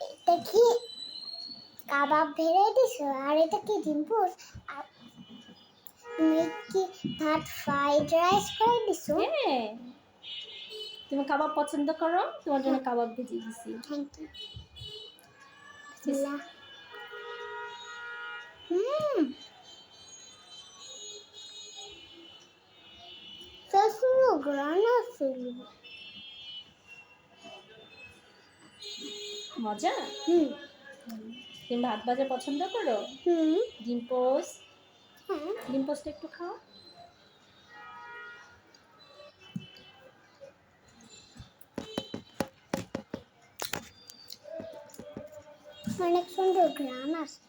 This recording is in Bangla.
এটা কি কাবাব ভেরাইটিস আর এটা কি ডিম পোস্ট? তুমি কি ভাত ফ্রাইড রাইস করে দিছো? হ্যাঁ, তুমি কাবাব পছন্দ করো, তোমার জন্য কাবাব ভেজে দিছি। Thank you. বিসমিল্লাহ। হুম, সুন্দর গ্রান আছে। মজা। হুম তুমি ভাত ভাজা পছন্দ করো? হুম ডিম পোস্ট, হ্যাঁ। ডিম পোস্ট একটু খাও। অনেক সুন্দর গ্রান আছে।